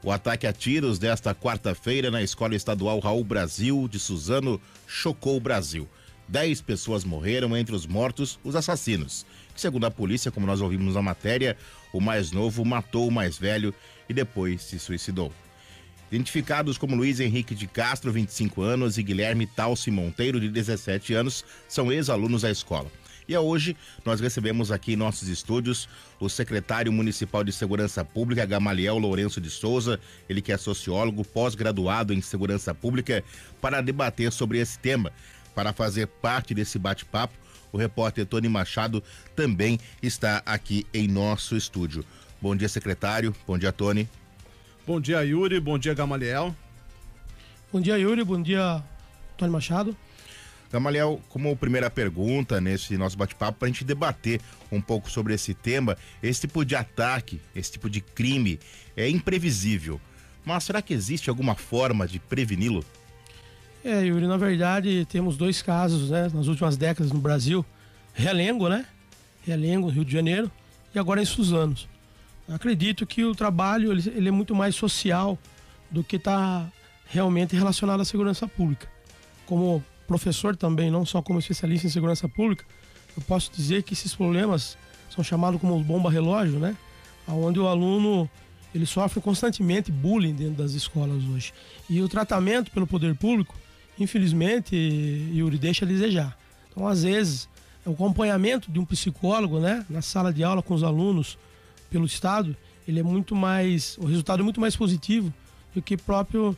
O ataque a tiros desta quarta-feira na Escola Estadual Raul Brasil de Suzano chocou o Brasil. 10 pessoas morreram, entre os mortos, os assassinos. Segundo a polícia, como nós ouvimos na matéria, o mais novo matou o mais velho e depois se suicidou. Identificados como Luiz Henrique de Castro, 25 anos, e Guilherme Talci Monteiro, de 17 anos, são ex-alunos da escola. E hoje nós recebemos aqui em nossos estúdios o secretário municipal de Segurança Pública, Gamaliel Lourenço de Souza, ele que é sociólogo, pós-graduado em Segurança Pública, para debater sobre esse tema. Para fazer parte desse bate-papo, o repórter Tony Machado também está aqui em nosso estúdio. Bom dia, secretário. Bom dia, Tony. Bom dia, Yuri. Bom dia, Gamaliel. Bom dia, Yuri. Bom dia, Tony Machado. Gamaliel, como primeira pergunta nesse nosso bate-papo, para a gente debater um pouco sobre esse tema, esse tipo de ataque, esse tipo de crime é imprevisível. Mas será que existe alguma forma de preveni-lo? Yuri, na verdade temos 2 casos, né, nas últimas décadas no Brasil. Realengo, né? Realengo, Rio de Janeiro, e agora em Suzano. Acredito que o trabalho ele é muito mais social do que está realmente relacionado à segurança pública. Como professor também, não só como especialista em segurança pública, eu posso dizer que esses problemas são chamados como bomba relógio, né? Onde o aluno ele sofre constantemente bullying dentro das escolas hoje. E o tratamento pelo poder público, infelizmente, Yuri, deixa a desejar. Então, às vezes, o acompanhamento de um psicólogo, né, na sala de aula com os alunos pelo Estado, ele é muito mais, o resultado é muito mais positivo do que próprio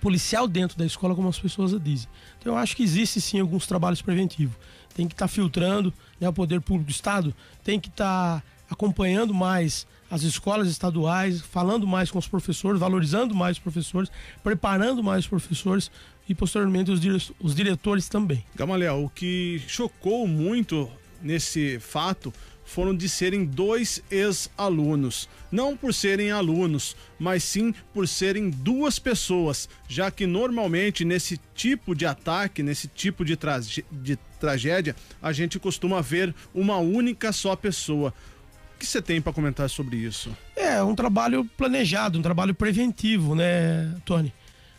policial dentro da escola, como as pessoas dizem. Então eu acho que existe sim alguns trabalhos preventivos. Tem que estar filtrando, né, o poder público do Estado tem que estar acompanhando mais as escolas estaduais, falando mais com os professores, valorizando mais os professores, preparando mais os professores e posteriormente os diretores também. Gamaliel, o que chocou muito nesse fato foram de serem 2 ex-alunos, não por serem alunos, mas sim por serem 2 pessoas, já que normalmente nesse tipo de ataque, nesse tipo de tragédia, a gente costuma ver uma única só pessoa. O que você tem para comentar sobre isso? É um trabalho planejado, um trabalho preventivo, né, Tony?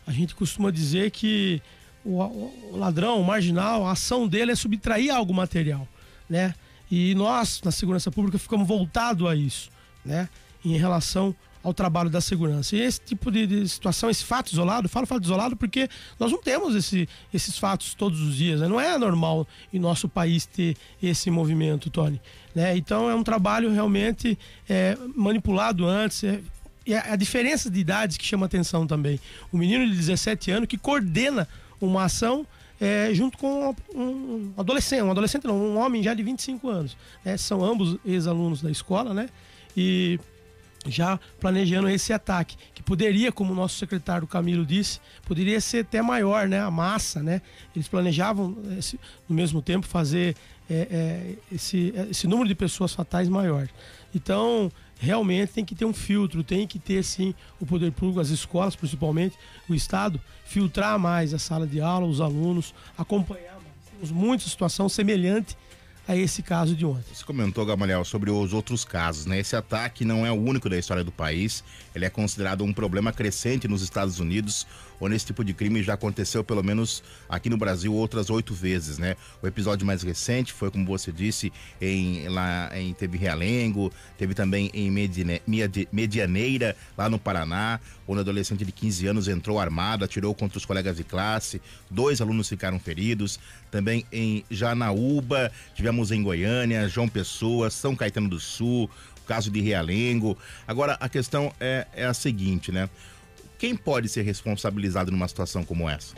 A gente costuma dizer que o ladrão, o marginal, a ação dele é subtrair algo material, né? E nós, na segurança pública, ficamos voltados a isso, né? Em relação ao trabalho da segurança. E esse tipo de situação, esse fato isolado, falo fato isolado porque nós não temos esses fatos todos os dias, né? Não é normal em nosso país ter esse movimento, Tony, né? Então é um trabalho realmente manipulado antes, e a diferença de idades que chama atenção também. O menino de 17 anos que coordena uma ação junto com um adolescente não, um homem já de 25 anos. São ambos ex-alunos da escola, né? E já planejando esse ataque, que poderia, como o nosso secretário Camilo disse, poderia ser até maior, né? A massa, né? Eles planejavam, no mesmo tempo, fazer esse número de pessoas fatais maior. Então, realmente tem que ter um filtro, tem que ter, sim, o poder público, as escolas, principalmente, o Estado, filtrar mais a sala de aula, os alunos, acompanhar mais. Temos muita situação semelhante a esse caso de ontem. Você comentou, Gamaliel, sobre os outros casos, né? Esse ataque não é o único da história do país, ele é considerado um problema crescente nos Estados Unidos, onde esse tipo de crime já aconteceu, pelo menos aqui no Brasil, outras 8 vezes, né? O episódio mais recente foi, como você disse, teve Realengo, teve também em Medianeira, lá no Paraná, onde um adolescente de 15 anos entrou armado, atirou contra os colegas de classe, 2 alunos ficaram feridos. Também em Janaúba, tivemos em Goiânia, João Pessoa, São Caetano do Sul, o caso de Realengo. Agora, a questão é a seguinte, né? Quem pode ser responsabilizado numa situação como essa?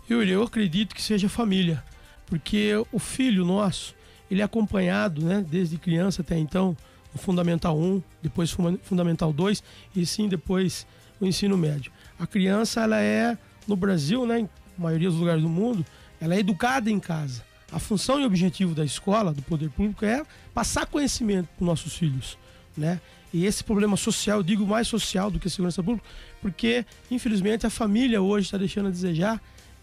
Yuri, eu acredito que seja a família, porque o filho nosso, ele é acompanhado, né, desde criança até então, no Fundamental 1, depois Fundamental 2 e sim depois o ensino médio. A criança, ela é, no Brasil, né, em maioria dos lugares do mundo, ela é educada em casa. A função e objetivo da escola, do poder público, é passar conhecimento para os nossos filhos, né? E esse problema social, eu digo mais social do que segurança pública, porque, infelizmente, a família hoje está deixando a desejar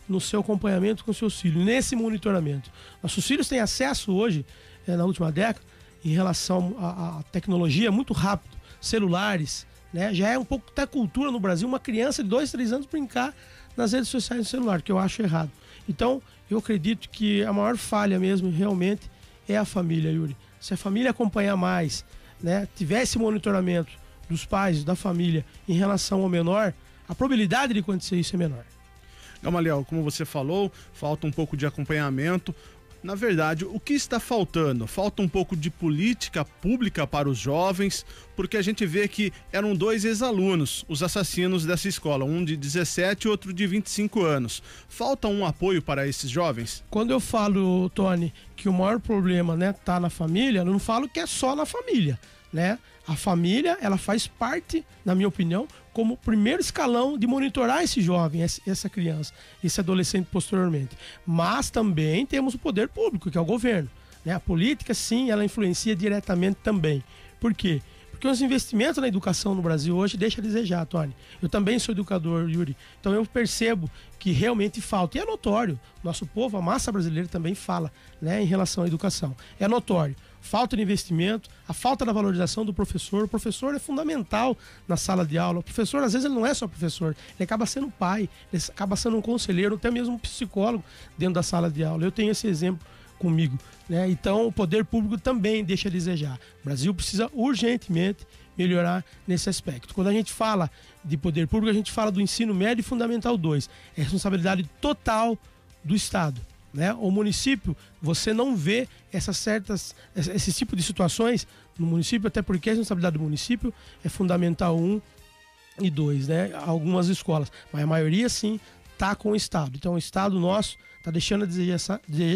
no seu acompanhamento com seus filhos, nesse monitoramento. Nossos filhos têm acesso hoje, na última década, em relação à tecnologia, muito rápido, celulares, né? Já é um pouco até cultura no Brasil, uma criança de 2, 3 anos brincar nas redes sociais no celular, que eu acho errado. Então, eu acredito que a maior falha mesmo, realmente, é a família, Yuri. Se a família acompanhar mais, né, tiver esse monitoramento dos pais, da família, em relação ao menor, a probabilidade de acontecer isso é menor. Gamaliel, como você falou, falta um pouco de acompanhamento. Na verdade, o que está faltando? Falta um pouco de política pública para os jovens, porque a gente vê que eram 2 ex-alunos, os assassinos dessa escola, um de 17 e outro de 25 anos. Falta um apoio para esses jovens? Quando eu falo, Tony, que o maior problema, né, tá na família, eu não falo que é só na família, né? A família, ela faz parte, na minha opinião, como primeiro escalão de monitorar esse jovem, essa criança, esse adolescente posteriormente. Mas também temos o poder público, que é o governo, né? A política, sim, ela influencia diretamente também. Por quê? Porque os investimentos na educação no Brasil hoje deixam a desejar, Tony. Eu também sou educador, Yuri. Então eu percebo que realmente falta. E é notório. Nosso povo, a massa brasileira também fala, né, em relação à educação. É notório. Falta de investimento, a falta da valorização do professor. O professor é fundamental na sala de aula. O professor, às vezes, ele não é só professor. Ele acaba sendo pai, ele acaba sendo um conselheiro, até mesmo um psicólogo dentro da sala de aula. Eu tenho esse exemplo comigo, né? Então o poder público também deixa a desejar. O Brasil precisa urgentemente melhorar nesse aspecto. Quando a gente fala de poder público, a gente fala do ensino médio e fundamental 2. É responsabilidade total do Estado, né? O município, você não vê esse tipo de situações no município, até porque a responsabilidade do município é fundamental 1 e 2, né? Algumas escolas, mas a maioria sim está com o Estado. Então o Estado nosso está deixando a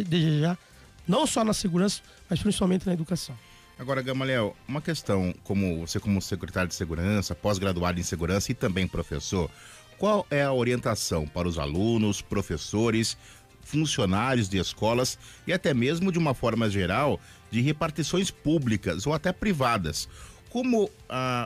desejar não só na segurança, mas principalmente na educação. Agora, Gamaliel, uma questão, como secretário de segurança, pós-graduado em segurança e também professor, qual é a orientação para os alunos, professores, funcionários de escolas e até mesmo, de uma forma geral, de repartições públicas ou até privadas? Como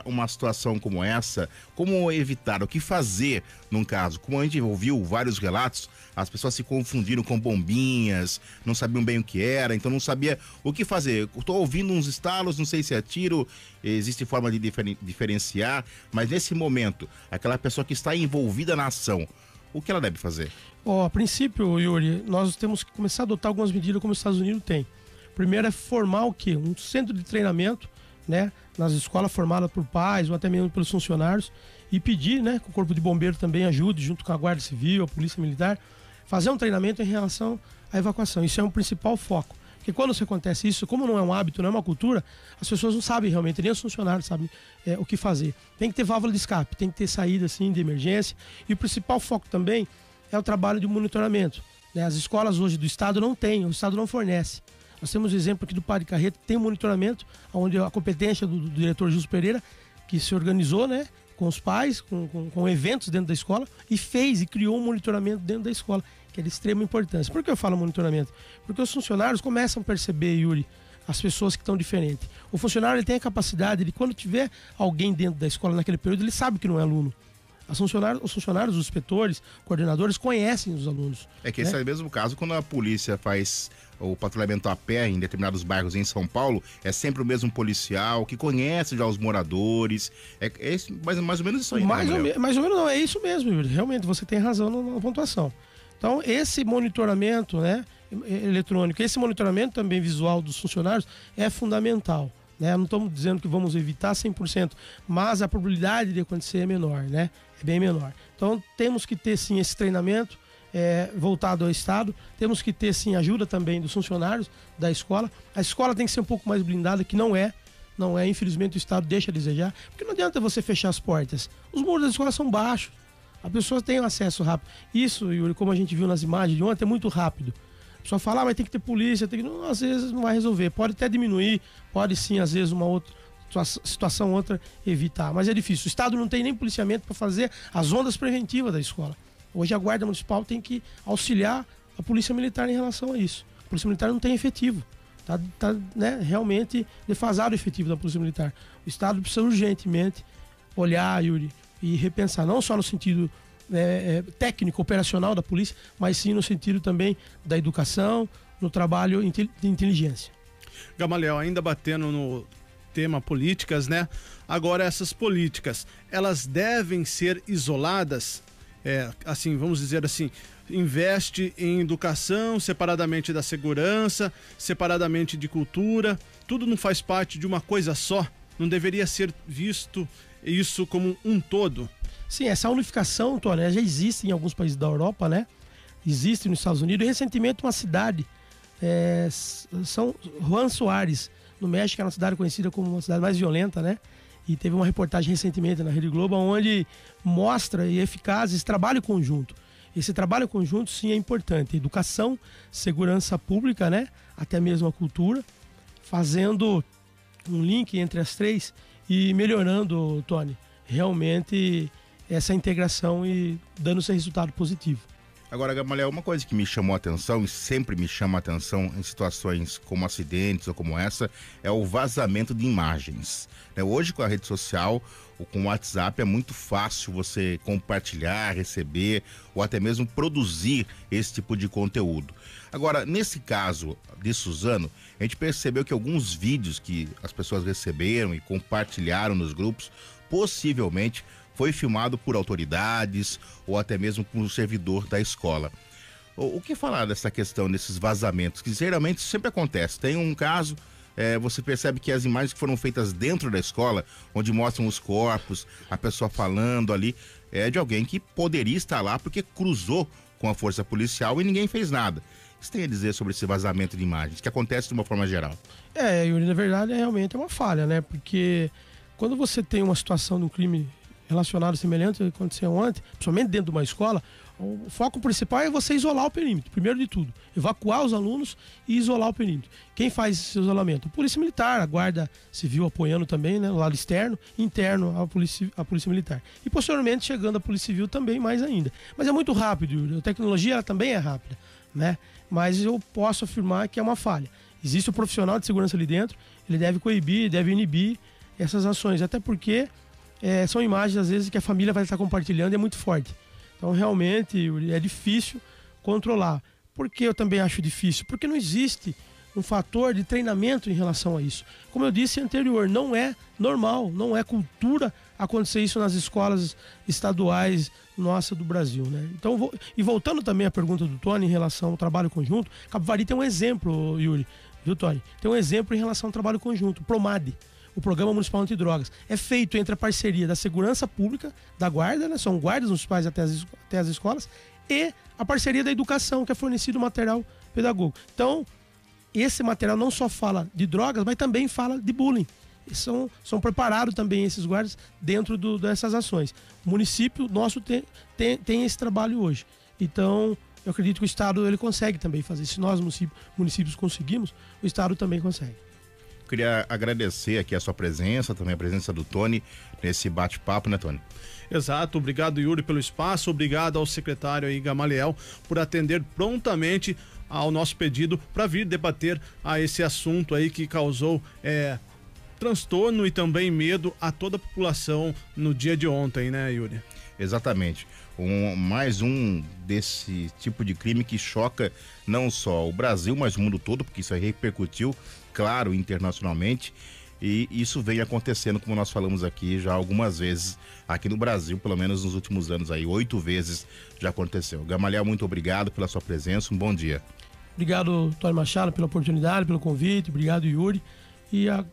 uma situação como essa, como evitar, o que fazer num caso? Como a gente ouviu vários relatos, as pessoas se confundiram com bombinhas, não sabiam bem o que era, então não sabia o que fazer. Estou ouvindo uns estalos, não sei se é tiro, existe forma de diferenciar, mas nesse momento, aquela pessoa que está envolvida na ação, o que ela deve fazer? A princípio, Yuri, nós temos que começar a adotar algumas medidas como os Estados Unidos têm. Primeiro é formar o quê? Um centro de treinamento, né, nas escolas formadas por pais ou até mesmo pelos funcionários, e pedir, né, que o Corpo de Bombeiro também ajude, junto com a Guarda Civil, a Polícia Militar, fazer um treinamento em relação à evacuação. Isso é um principal foco. Porque quando isso acontece, isso, como não é um hábito, não é uma cultura, as pessoas não sabem realmente, nem os funcionários sabem o que fazer. Tem que ter válvula de escape, tem que ter saída assim, de emergência. E o principal foco também é o trabalho de monitoramento, né? As escolas hoje do Estado não têm, o Estado não fornece. Nós temos o exemplo aqui do Padre Carreto, tem um monitoramento, onde a competência do diretor Justo Pereira, que se organizou, né, com os pais, com eventos dentro da escola, e fez e criou um monitoramento dentro da escola, que é de extrema importância. Por que eu falo monitoramento? Porque os funcionários começam a perceber, Yuri, as pessoas que estão diferentes. O funcionário, ele tem a capacidade de, quando tiver alguém dentro da escola naquele período, ele sabe que não é aluno. Os funcionários, os inspetores, coordenadores conhecem os alunos. É que esse é o mesmo caso quando a polícia faz o patrulhamento a pé em determinados bairros em São Paulo, é sempre o mesmo policial que conhece já os moradores. Mais ou menos isso aí, né, mais ou menos não, é isso mesmo, Yuri. Realmente, você tem razão na pontuação. Então, esse monitoramento, né, eletrônico, esse monitoramento também visual dos funcionários é fundamental. Né? Não estamos dizendo que vamos evitar 100%, mas a probabilidade de acontecer é menor, né? É bem menor. Então temos que ter sim esse treinamento voltado ao Estado, temos que ter sim ajuda também dos funcionários da escola. A escola tem que ser um pouco mais blindada, que não é, infelizmente o Estado deixa a desejar, porque não adianta você fechar as portas. Os muros da escola são baixos, as pessoas têm acesso rápido. Isso, Yuri, como a gente viu nas imagens de ontem, é muito rápido. Só falar, mas tem que ter polícia, não, às vezes não vai resolver. Pode até diminuir, pode sim, às vezes, uma outra situação, outra evitar. Mas é difícil. O Estado não tem nem policiamento para fazer as ondas preventivas da escola. Hoje a Guarda Municipal tem que auxiliar a Polícia Militar em relação a isso. A Polícia Militar não tem efetivo. Tá, né, realmente defasado o efetivo da Polícia Militar. O Estado precisa urgentemente olhar, Yuri, e repensar, não só no sentido técnico, operacional da polícia, mas sim no sentido também da educação, no trabalho de inteligência. Gamaliel, ainda batendo tema políticas, né? Agora, essas políticas, elas devem ser isoladas, assim, vamos dizer assim, investe em educação, separadamente da segurança, separadamente de cultura, tudo não faz parte de uma coisa só? Não deveria ser visto isso como um todo? Sim, essa unificação, Tony, já existe em alguns países da Europa, né? Existe nos Estados Unidos, e recentemente uma cidade, São Juan Soares, no México, é uma cidade conhecida como uma cidade mais violenta, né? E teve uma reportagem recentemente na Rede Globo, onde mostra e eficaz esse trabalho conjunto. Esse trabalho conjunto, sim, é importante. Educação, segurança pública, né? Até mesmo a cultura, fazendo um link entre as três e melhorando, Tony, realmente essa integração e dando seu resultado positivo. Agora, Gamaliel, uma coisa que me chamou a atenção e sempre me chama a atenção em situações como acidentes ou como essa é o vazamento de imagens. Hoje, com a rede social ou com o WhatsApp, é muito fácil você compartilhar, receber ou até mesmo produzir esse tipo de conteúdo. Agora, nesse caso de Suzano, a gente percebeu que alguns vídeos que as pessoas receberam e compartilharam nos grupos, possivelmente foi filmado por autoridades ou até mesmo por um servidor da escola. O que falar dessa questão, desses vazamentos, que geralmente sempre acontece? Tem um caso, você percebe que as imagens que foram feitas dentro da escola, onde mostram os corpos, a pessoa falando ali, é de alguém que poderia estar lá porque cruzou com a força policial e ninguém fez nada. O que você tem a dizer sobre esse vazamento de imagens, que acontece de uma forma geral? Yuri, na verdade, realmente é uma falha, né? Porque quando você tem uma situação de um crime relacionado semelhante ao que aconteceu ontem, principalmente dentro de uma escola, o foco principal é você isolar o perímetro, primeiro de tudo. Evacuar os alunos e isolar o perímetro. Quem faz esse isolamento? A Polícia Militar, a Guarda Civil apoiando também, né, no lado externo, interno a Polícia Militar. E posteriormente chegando a Polícia Civil também mais ainda. Mas é muito rápido, Yuri. A tecnologia ela também é rápida, né? Mas eu posso afirmar que é uma falha. Existe o profissional de segurança ali dentro, ele deve coibir, deve inibir essas ações, até porque são imagens, às vezes, que a família vai estar compartilhando e é muito forte. Então, realmente, é difícil controlar. Por que eu também acho difícil? Porque não existe um fator de treinamento em relação a isso. Como eu disse anterior, não é normal, não é cultura acontecer isso nas escolas estaduais nossa do Brasil, né? Então, e voltando também à pergunta do Tony em relação ao trabalho conjunto, Capivari tem um exemplo, Yuri, viu, Tony? Tem um exemplo em relação ao trabalho conjunto, o PROMADE. O Programa Municipal Antidrogas é feito entre a parceria da Segurança Pública, da Guarda, né? São guardas municipais até as escolas, e a parceria da Educação, que é fornecido material pedagógico. Então, esse material não só fala de drogas, mas também fala de bullying. E são preparados também esses guardas dentro dessas ações. O município nosso tem esse trabalho hoje. Então, eu acredito que o Estado ele consegue também fazer. Se nós, municípios, conseguimos, o Estado também consegue. Queria agradecer aqui a sua presença, também a presença do Tony nesse bate-papo, né, Tony? Exato, obrigado, Yuri, pelo espaço, obrigado ao secretário aí, Gamaliel, por atender prontamente ao nosso pedido para vir debater esse assunto aí que causou transtorno e também medo a toda a população no dia de ontem, né, Yuri? Exatamente. Mais um desse tipo de crime que choca não só o Brasil, mas o mundo todo, porque isso aí repercutiu, claro, internacionalmente, e isso vem acontecendo, como nós falamos aqui já algumas vezes, aqui no Brasil, pelo menos nos últimos anos aí, 8 vezes já aconteceu. Gamaliel, muito obrigado pela sua presença, um bom dia. Obrigado, Tony Machado, pela oportunidade, pelo convite, obrigado, Yuri, e a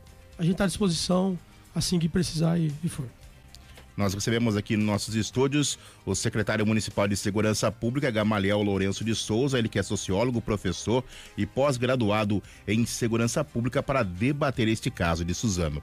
gente está à disposição assim que precisar e for. Nós recebemos aqui nos nossos estúdios o secretário municipal de Segurança Pública, Gamaliel Lourenço de Souza, ele que é sociólogo, professor e pós-graduado em Segurança Pública, para debater este caso de Suzano.